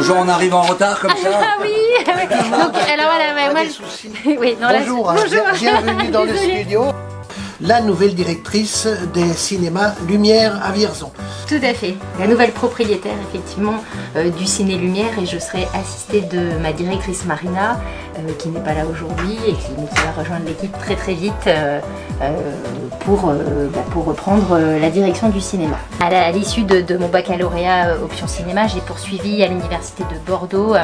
Bonjour, on arrive en retard comme ça. Ah oui. Donc alors voilà, moi oui, bonjour, bienvenue dans le studio. La nouvelle directrice des cinémas Lumière à Vierzon. Tout à fait, la nouvelle propriétaire effectivement du Ciné Lumière, et je serai assistée de ma directrice Marina qui n'est pas là aujourd'hui et qui va rejoindre l'équipe très très vite pour reprendre la direction du cinéma. À l'issue de mon baccalauréat option cinéma, j'ai poursuivi à l'université de Bordeaux,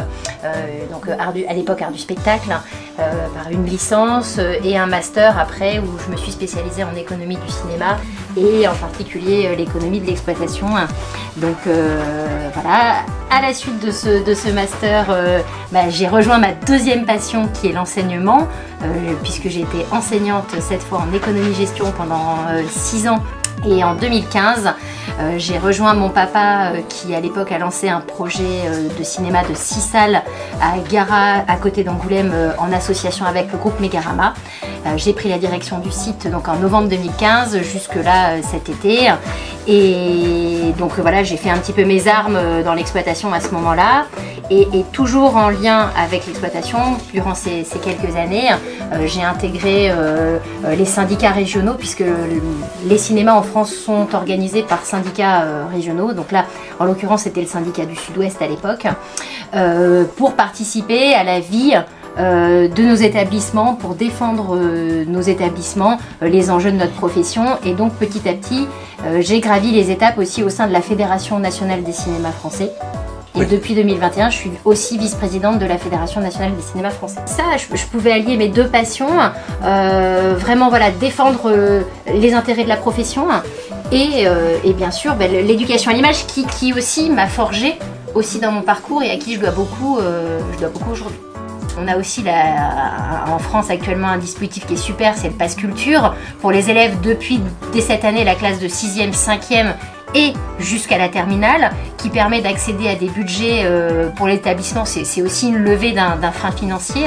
donc à l'époque art du spectacle, par une licence et un master après où je me suis spécialisée en économie du cinéma et en particulier l'économie de l'exploitation. Donc voilà, à la suite de ce master, j'ai rejoint ma deuxième passion qui est l'enseignement, puisque j'ai été enseignante cette fois en économie-gestion pendant 6 ans. Et en 2015, j'ai rejoint mon papa qui à l'époque a lancé un projet de cinéma de 6 salles à Gara, à côté d'Angoulême, en association avec le groupe Megarama. J'ai pris la direction du site donc en novembre 2015, jusque là cet été. Et donc voilà, j'ai fait un petit peu mes armes dans l'exploitation à ce moment-là. Et toujours en lien avec l'exploitation, durant ces quelques années, j'ai intégré les syndicats régionaux, puisque les cinémas en France sont organisés par syndicats régionaux. Donc là, en l'occurrence, c'était le syndicat du Sud-Ouest à l'époque, pour participer à la vie de nos établissements, pour défendre nos établissements, les enjeux de notre profession. Et donc petit à petit, j'ai gravi les étapes aussi au sein de la Fédération nationale des cinémas français. Et depuis 2021, je suis aussi vice-présidente de la Fédération nationale des cinémas français. Ça, je pouvais allier mes deux passions, vraiment voilà, défendre les intérêts de la profession et bien sûr l'éducation à l'image qui aussi m'a forgée aussi dans mon parcours et à qui je dois beaucoup aujourd'hui. On a aussi en France actuellement un dispositif qui est super, c'est le Pass Culture pour les élèves dès cette année, la classe de 6e, 5e et jusqu'à la terminale, qui permet d'accéder à des budgets pour l'établissement. C'est aussi une levée d'un frein financier.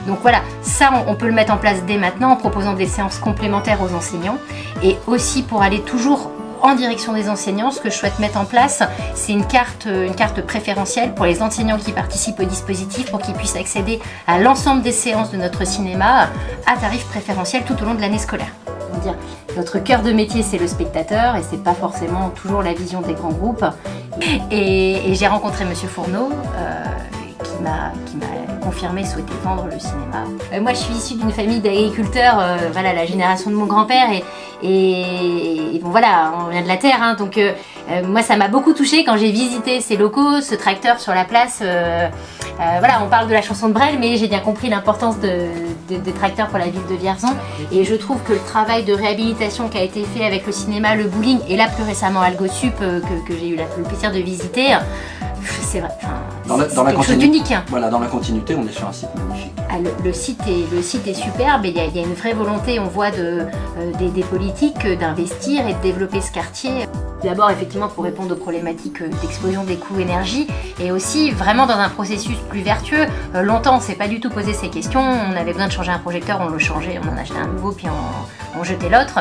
Donc voilà, ça on peut le mettre en place dès maintenant en proposant des séances complémentaires aux enseignants. Et aussi pour aller toujours en direction des enseignants, ce que je souhaite mettre en place, c'est une carte préférentielle pour les enseignants qui participent au dispositif, pour qu'ils puissent accéder à l'ensemble des séances de notre cinéma à tarif préférentiel tout au long de l'année scolaire. Dire, notre cœur de métier, c'est le spectateur, et c'est pas forcément toujours la vision des grands groupes. Et j'ai rencontré Monsieur Fourneau, qui m'a confirmé souhaiter vendre le cinéma. Moi, je suis issue d'une famille d'agriculteurs, voilà, la génération de mon grand-père, et bon voilà, on vient de la terre, hein, donc moi ça m'a beaucoup touchée quand j'ai visité ces locaux, ce tracteur sur la place. Voilà, on parle de la chanson de Brel, mais j'ai bien compris l'importance des tracteurs pour la ville de Vierzon, et je trouve que le travail de réhabilitation qui a été fait avec le cinéma, le bowling, et là plus récemment Algosup, que j'ai eu le plaisir de visiter, c'est vrai, c'est quelque chose d'unique. Voilà, dans la continuité, on est sur un site magnifique. Ah, le site est superbe, et il y a une vraie volonté, on voit des politiques d'investir et de développer ce quartier. D'abord effectivement pour répondre aux problématiques d'explosion des coûts énergie, et aussi vraiment dans un processus plus vertueux. Longtemps on ne s'est pas du tout posé ces questions, on avait besoin de changer un projecteur, on le changeait, on en achetait un nouveau puis on jetait l'autre.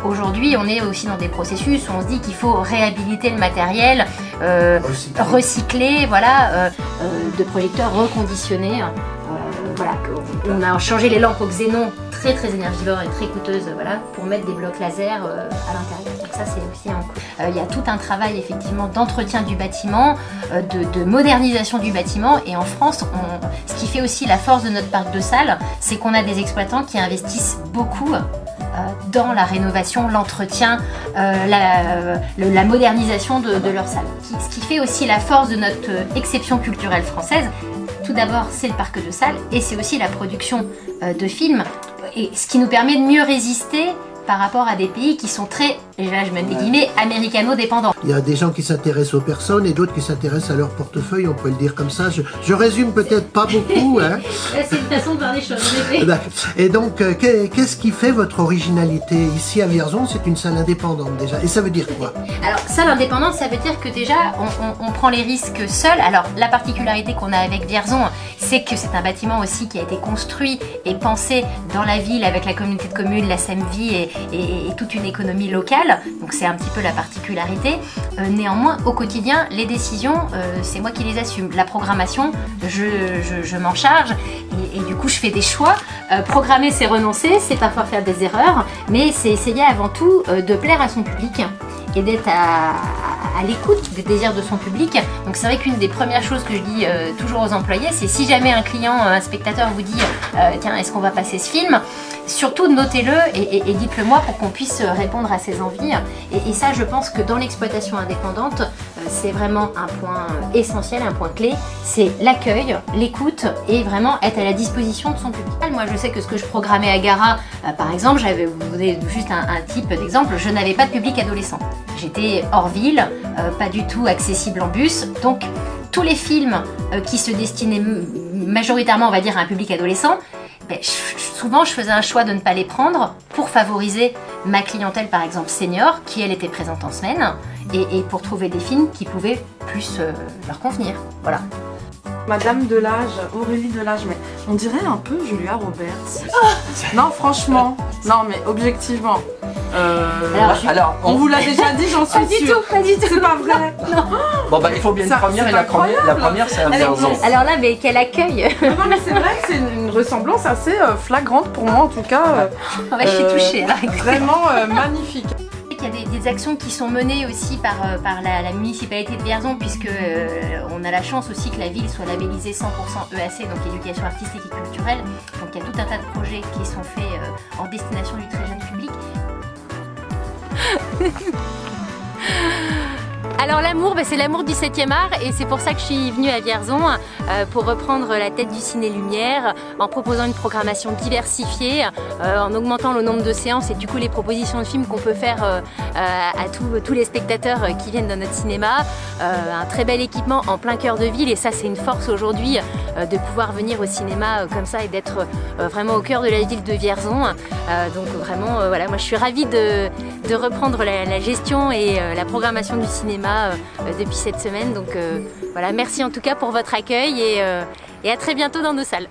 Aujourd'hui on est aussi dans des processus où on se dit qu'il faut réhabiliter le matériel, recycler, voilà, de projecteurs reconditionnés. Voilà, on a changé les lampes au xénon, très énergivores et très coûteuses, voilà, pour mettre des blocs laser à l'intérieur. Donc ça c'est aussi un coût. Il y a tout un travail effectivement d'entretien du bâtiment, de modernisation du bâtiment, et en France, ce qui fait aussi la force de notre parc de salles, c'est qu'on a des exploitants qui investissent beaucoup dans la rénovation, l'entretien, la modernisation de leurs salles. Ce qui fait aussi la force de notre exception culturelle française. Tout d'abord, c'est le parc de salles, et c'est aussi la production de films, et ce qui nous permet de mieux résister par rapport à des pays qui sont très, et là je mets des guillemets, américano-dépendants. Il y a des gens qui s'intéressent aux personnes et d'autres qui s'intéressent à leur portefeuille, on peut le dire comme ça. Je résume peut-être pas beaucoup. Hein. C'est une façon de voir les choses, en effet. Et donc, qu'est-ce qui fait votre originalité? Ici à Vierzon, c'est une salle indépendante déjà. Et ça veut dire quoi? Alors, salle indépendante, ça veut dire que déjà, on prend les risques seul. Alors, la particularité qu'on a avec Vierzon, c'est que c'est un bâtiment aussi qui a été construit et pensé dans la ville avec la communauté de communes, la SEMVI et toute une économie locale, donc c'est un petit peu la particularité. Néanmoins, au quotidien, les décisions, c'est moi qui les assume. La programmation, je m'en charge et du coup je fais des choix. Programmer, c'est renoncer, c'est parfois faire des erreurs, mais c'est essayer avant tout de plaire à son public et d'être à l'écoute des désirs de son public. Donc c'est vrai qu'une des premières choses que je dis toujours aux employés, c'est si jamais un client, un spectateur vous dit tiens, est-ce qu'on va passer ce film, surtout notez-le et dites-le moi pour qu'on puisse répondre à ses envies. Et ça, je pense que dans l'exploitation indépendante, c'est vraiment un point essentiel, un point clé, c'est l'accueil, l'écoute et vraiment être à la disposition de son public. Moi, je sais que ce que je programmais à Gara, par exemple, j'avais vous donner juste un type d'exemple, je n'avais pas de public adolescent. J'étais hors ville, pas du tout accessible en bus, donc tous les films qui se destinaient majoritairement, on va dire, à un public adolescent, souvent je faisais un choix de ne pas les prendre pour favoriser ma clientèle, par exemple senior, qui elle était présente en semaine, et pour trouver des films qui pouvaient plus leur convenir. Voilà. Madame Delage, Aurélie Delage, mais on dirait un peu Julia Roberts. Non, franchement, non mais objectivement. Alors, on vous l'a déjà dit, j'en suis sûre. Pas du tout. C'est pas vrai. Non. Bon bah il faut bien une première, et la première c'est à Vierzon. Alors là, mais quel accueil. Non mais c'est vrai que c'est une ressemblance assez flagrante pour moi en tout cas. Je suis touchée. Alors, vraiment magnifique. Il y a des actions qui sont menées aussi par la municipalité de Vierzon, puisque on a la chance aussi que la ville soit labellisée 100% EAC, donc éducation artistique et culturelle. Donc il y a tout un tas de projets qui sont faits en destination du très jeune public. Alors l'amour, c'est l'amour du 7e art et c'est pour ça que je suis venue à Vierzon pour reprendre la tête du Ciné Lumière en proposant une programmation diversifiée, en augmentant le nombre de séances et du coup les propositions de films qu'on peut faire à tous les spectateurs qui viennent dans notre cinéma. Un très bel équipement en plein cœur de ville et ça c'est une force aujourd'hui de pouvoir venir au cinéma comme ça et d'être vraiment au cœur de la ville de Vierzon. Donc vraiment voilà, moi je suis ravie de reprendre la gestion et la programmation du cinéma depuis cette semaine. Donc voilà, merci en tout cas pour votre accueil et à très bientôt dans nos salles.